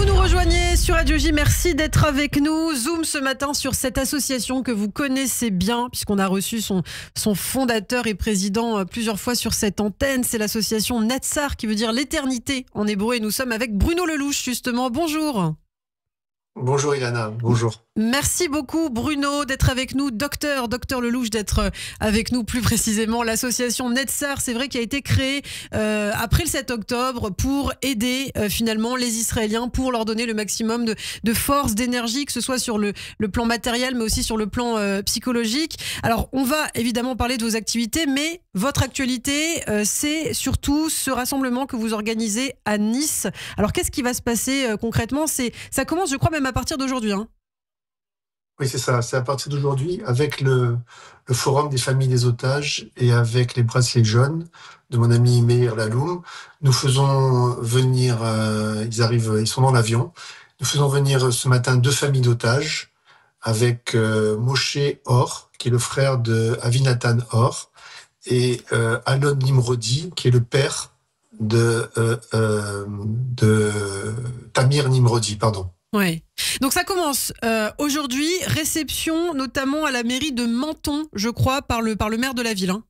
vous nous rejoignez sur Radio J, merci d'être avec nous. Zoom ce matin sur cette association que vous connaissez bien, puisqu'on a reçu son fondateur et président plusieurs fois sur cette antenne. C'est l'association Netzar, qui veut dire l'éternité en hébreu. Et nous sommes avec Bruno Lelouch, justement. Bonjour. Bonjour Ilana, bonjour. Merci beaucoup Bruno d'être avec nous, docteur Lelouch d'être avec nous plus précisément. L'association Netzar, c'est vrai, qui a été créée après le 7 octobre pour aider finalement les Israéliens, pour leur donner le maximum de force, d'énergie, que ce soit sur le plan matériel mais aussi sur le plan psychologique. Alors on va évidemment parler de vos activités, mais votre actualité c'est surtout ce rassemblement que vous organisez à Nice. Alors qu'est-ce qui va se passer concrètement? Ça commence, je crois, même à partir d'aujourd'hui, hein. Oui, c'est ça. C'est à partir d'aujourd'hui, avec le Forum des familles des otages et avec les bracelets jaunes de mon ami Meir Laloum, nous faisons venir, ils sont dans l'avion, nous faisons venir ce matin 2 familles d'otages avec Moshe Or, qui est le frère de Avinatan Or, et Alon Nimrodi, qui est le père de Tamir Nimrodi, pardon. Ouais. Donc ça commence aujourd'hui, réception notamment à la mairie de Menton, je crois, par le maire de la ville. Hein.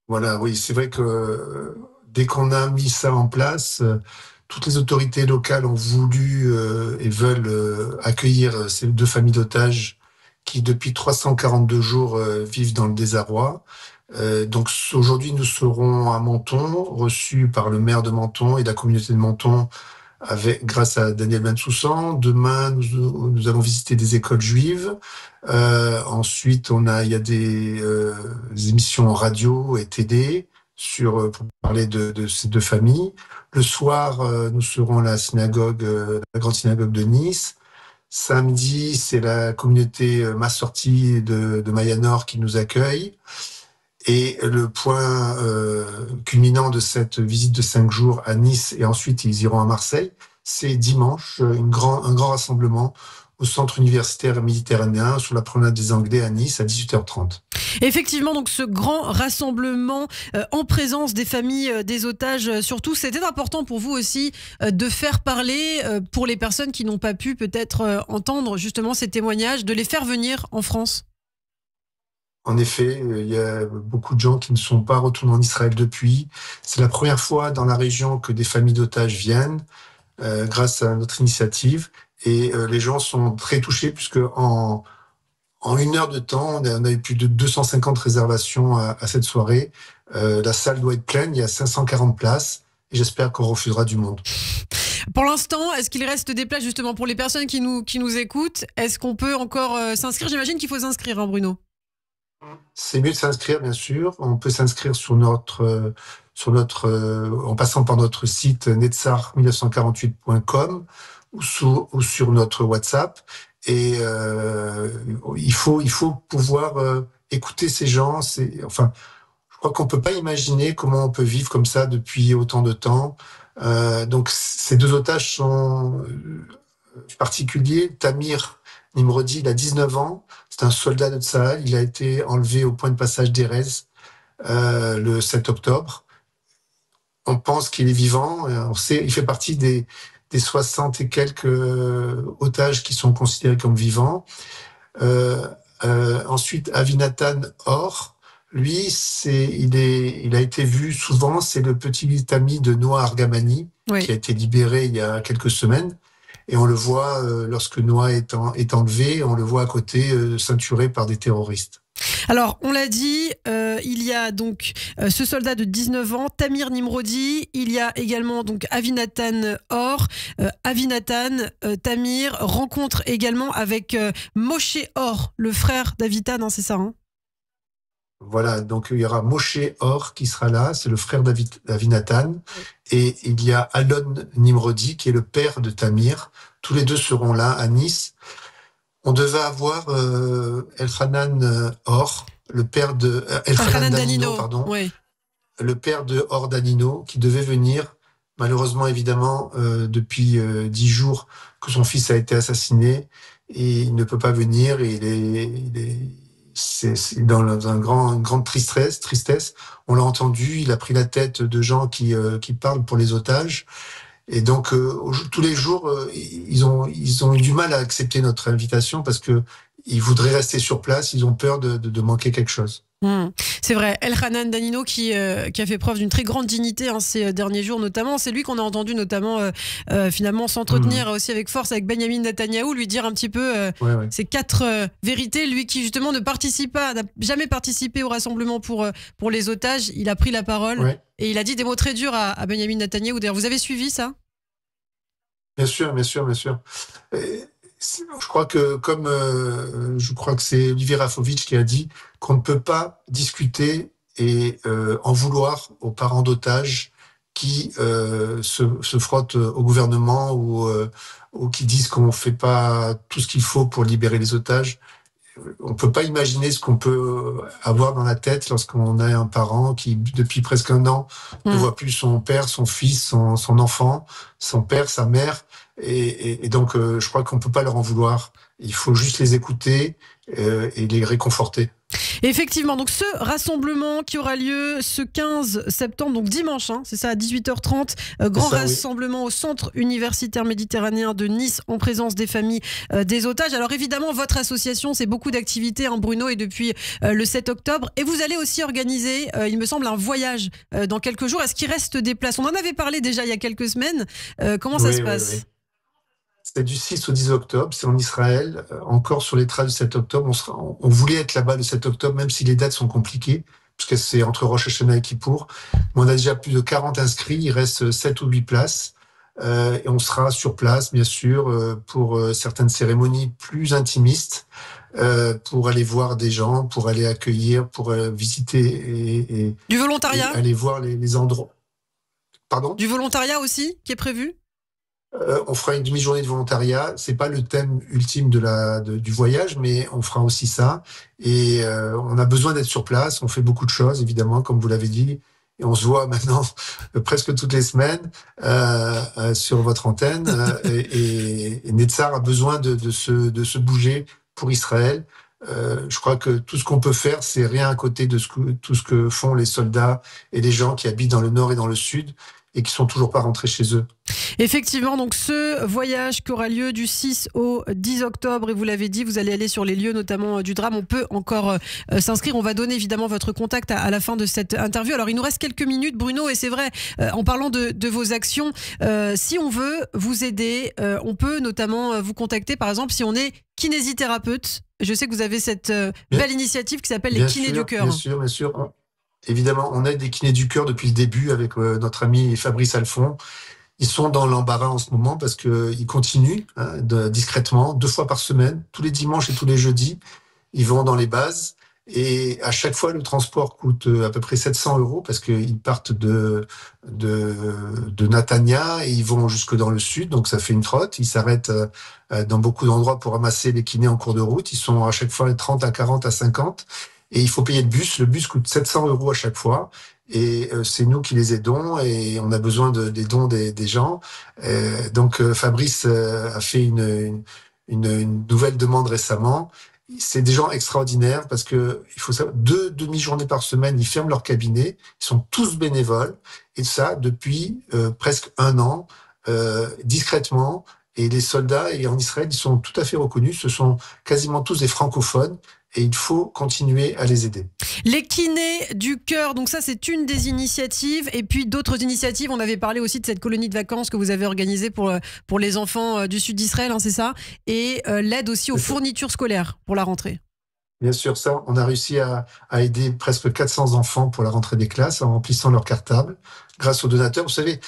Voilà, oui, c'est vrai que dès qu'on a mis ça en place, toutes les autorités locales ont voulu et veulent accueillir ces 2 familles d'otages qui, depuis 342 jours, vivent dans le désarroi. Donc aujourd'hui, nous serons à Menton, reçus par le maire de Menton et la communauté de Menton, grâce à Daniel Bensoussan. Demain, nous allons visiter des écoles juives. Ensuite, il y a des émissions radio et télé pour parler de ces 2 familles. Le soir, nous serons à la synagogue, la grande synagogue de Nice. Samedi, c'est la communauté Massorti de Mayanor qui nous accueille. Et le point culminant de cette visite de 5 jours à Nice, et ensuite ils iront à Marseille, c'est dimanche, un grand rassemblement au centre universitaire méditerranéen sur la promenade des Anglais à Nice à 18h30. Effectivement, donc ce grand rassemblement en présence des familles des otages, surtout, c'était important pour vous aussi de faire parler pour les personnes qui n'ont pas pu peut-être entendre justement ces témoignages, de les faire venir en France. En effet, il y a beaucoup de gens qui ne sont pas retournés en Israël depuis. C'est la première fois dans la région que des familles d'otages viennent, grâce à notre initiative. Et les gens sont très touchés puisque en 1 heure de temps, on a eu plus de 250 réservations à cette soirée. La salle doit être pleine, il y a 540 places. Et j'espère qu'on refusera du monde. Pour l'instant, est-ce qu'il reste des places justement pour les personnes qui nous écoutent? Est-ce qu'on peut encore s'inscrire? J'imagine qu'il faut s'inscrire, hein, Bruno. C'est mieux de s'inscrire, bien sûr. On peut s'inscrire en passant par notre site netzar1948.com ou sur notre WhatsApp. Et il faut pouvoir écouter ces gens. Je crois qu'on peut pas imaginer comment on peut vivre comme ça depuis autant de temps. Donc ces 2 otages sont particuliers. Tamir Nimrodi, il a 19 ans. C'est un soldat de Tsahal. Il a été enlevé au point de passage d'Erez le 7 octobre. On pense qu'il est vivant. Il fait partie des 60 et quelques otages qui sont considérés comme vivants. Ensuite, Avinatan Or, lui, il a été vu souvent. C'est le petit ami de Noah Argamani, oui, qui a été libéré il y a quelques semaines. Et on le voit, lorsque Noah est enlevé, on le voit à côté, ceinturé par des terroristes. Alors, on l'a dit, il y a donc ce soldat de 19 ans, Tamir Nimrodi. Il y a également donc Avinatan Or. Tamir rencontre également avec Moshe Or, le frère d'Avitan, hein, c'est ça, hein? Voilà, donc il y aura Moshe Or qui sera là, c'est le frère d'Avinatan. Et il y a Alon Nimrodi qui est le père de Tamir. Tous les 2 seront là à Nice. On devait avoir Elchanan Or, le père de Elchanan Danino, pardon, oui, le père de Or Danino, qui devait venir. Malheureusement, évidemment, depuis 10 jours que son fils a été assassiné, et il ne peut pas venir. Et c'est dans une grande tristesse. On l'a entendu, il a pris la tête de gens qui parlent pour les otages. Et donc, tous les jours, ils ont eu du mal à accepter notre invitation parce que ils voudraient rester sur place, ils ont peur de manquer quelque chose. Hmm. C'est vrai, Elhanan Danino qui a fait preuve d'une très grande dignité ces derniers jours notamment. C'est lui qu'on a entendu notamment finalement s'entretenir aussi avec force avec Benjamin Netanyahou, lui dire un petit peu Ouais, ouais. ces quatre vérités. Lui qui justement n'a jamais participé au rassemblement pour les otages, il a pris la parole Ouais. et il a dit des mots très durs à Benjamin Netanyahou. D'ailleurs, vous avez suivi ça? Bien sûr, bien sûr, bien sûr. Je crois que, comme je crois que c'est Olivier Rafovitch qui a dit qu'on ne peut pas discuter et en vouloir aux parents d'otages qui se frottent au gouvernement ou qui disent qu'on ne fait pas tout ce qu'il faut pour libérer les otages. On peut pas imaginer ce qu'on peut avoir dans la tête lorsqu'on a un parent qui, depuis presque un an, ne Hmm. voit plus son père, son fils, son enfant, son père, sa mère. Et donc, je crois qu'on peut pas leur en vouloir. Il faut juste les écouter et les réconforter. Effectivement, donc ce rassemblement qui aura lieu ce 15 septembre, donc dimanche, hein, c'est ça, à 18h30, C'est grand ça, oui. rassemblement au centre universitaire méditerranéen de Nice en présence des familles des otages. Alors évidemment, votre association, c'est beaucoup d'activités, hein, Bruno, et depuis le 7 octobre. Et vous allez aussi organiser, il me semble, un voyage dans quelques jours. Est-ce qu'il reste des places? On en avait parlé déjà il y a quelques semaines. Comment ça se Oui, oui, oui. passe? C'est du 6 au 10 octobre, c'est en Israël, encore sur les traces du 7 octobre. On voulait être là-bas le 7 octobre, même si les dates sont compliquées, parce que c'est entre Rosh Hashanah et Kippour. Mais on a déjà plus de 40 inscrits, il reste 7 ou 8 places. Et on sera sur place, bien sûr, pour certaines cérémonies plus intimistes, pour aller voir des gens, pour aller accueillir, pour visiter Du et volontariat? aller voir les endroits. Pardon? Du volontariat aussi qui est prévu? On fera une demi-journée de volontariat. C'est pas le thème ultime du voyage, mais on fera aussi ça. Et on a besoin d'être sur place. On fait beaucoup de choses, évidemment, comme vous l'avez dit. Et on se voit maintenant presque toutes les semaines sur votre antenne. Et Netzar a besoin de se bouger pour Israël. Je crois que tout ce qu'on peut faire, c'est rien à côté de tout ce que font les soldats et les gens qui habitent dans le nord et dans le sud et qui sont toujours pas rentrés chez eux. Effectivement, donc ce voyage qui aura lieu du 6 au 10 octobre, et vous l'avez dit, vous allez aller sur les lieux notamment du drame. On peut encore s'inscrire. On va donner évidemment votre contact à la fin de cette interview. Alors, il nous reste quelques minutes, Bruno, et c'est vrai, en parlant de vos actions, si on veut vous aider, on peut notamment vous contacter, par exemple, si on est kinésithérapeute. Je sais que vous avez cette Bien, belle initiative qui s'appelle les bien kinés du sûr, cœur. bien sûr, bien sûr. Évidemment, on aide des kinés du cœur depuis le début avec notre ami Fabrice Alphon. Ils sont dans l'embarras en ce moment parce qu'ils continuent discrètement, 2 fois par semaine, tous les dimanches et tous les jeudis. Ils vont dans les bases et à chaque fois, le transport coûte à peu près 700 euros parce qu'ils partent de Natania et ils vont jusque dans le sud, donc ça fait une trotte. Ils s'arrêtent dans beaucoup d'endroits pour ramasser les kinés en cours de route. Ils sont à chaque fois 30 à 40 à 50 et il faut payer le bus. Le bus coûte 700 euros à chaque fois. Et c'est nous qui les aidons et on a besoin des dons des gens. Donc Fabrice a fait une nouvelle demande récemment. C'est des gens extraordinaires parce que il faut savoir, 2 demi-journées par semaine, ils ferment leur cabinet. Ils sont tous bénévoles et ça depuis presque un an, discrètement. Et les soldats et en Israël, ils sont tout à fait reconnus. Ce sont quasiment tous des francophones et il faut continuer à les aider. Les kinés du cœur, donc ça c'est une des initiatives. Et puis d'autres initiatives, on avait parlé aussi de cette colonie de vacances que vous avez organisée pour les enfants du sud d'Israël, hein, c'est ça. Et l'aide aussi aux C'est ça. fournitures scolaires pour la rentrée. Bien sûr, ça, on a réussi à aider presque 400 enfants pour la rentrée des classes en remplissant leur cartable grâce aux donateurs. Vous savez,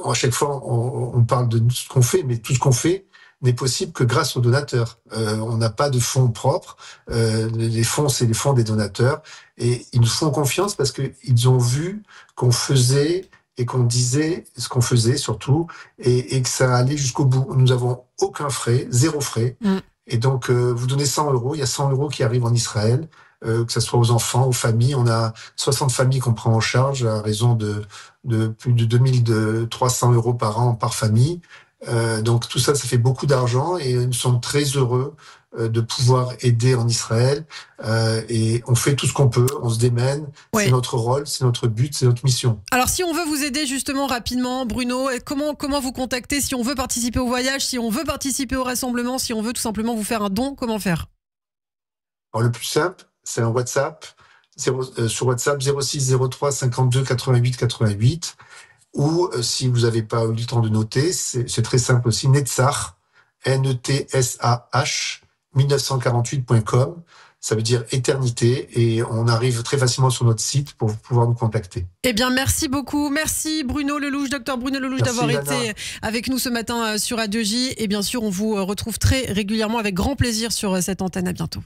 à chaque fois, on parle de ce qu'on fait, mais tout ce qu'on fait n'est possible que grâce aux donateurs. On n'a pas de fonds propres. Les fonds, c'est les fonds des donateurs. Et ils nous font confiance parce qu'ils ont vu qu'on faisait et qu'on disait ce qu'on faisait surtout et que ça allait jusqu'au bout. Nous avons aucun frais, zéro frais. Mm. Et donc, vous donnez 100 euros, il y a 100 euros qui arrivent en Israël, que ce soit aux enfants, aux familles. On a 60 familles qu'on prend en charge à raison de plus de 2300 euros par an par famille. Donc tout ça, ça fait beaucoup d'argent et nous sommes très heureux de pouvoir aider en Israël. Et on fait tout ce qu'on peut, on se démène. Ouais. C'est notre rôle, c'est notre but, c'est notre mission. Alors si on veut vous aider justement rapidement, Bruno, comment vous contacter si on veut participer au voyage, si on veut participer au rassemblement, si on veut tout simplement vous faire un don, comment faire? Alors le plus simple, c'est un WhatsApp, sur WhatsApp 06 03 52 88 88. Ou si vous n'avez pas eu le temps de noter, c'est très simple aussi, Netzach, N-E-T-S-A-H, 1948.com. Ça veut dire éternité et on arrive très facilement sur notre site pour pouvoir nous contacter. Eh bien, merci beaucoup. Merci Bruno Lelouch, docteur Bruno Lelouch, Merci, d'avoir Ilana. été avec nous ce matin sur Radio J. Et bien sûr, on vous retrouve très régulièrement avec grand plaisir sur cette antenne. À bientôt.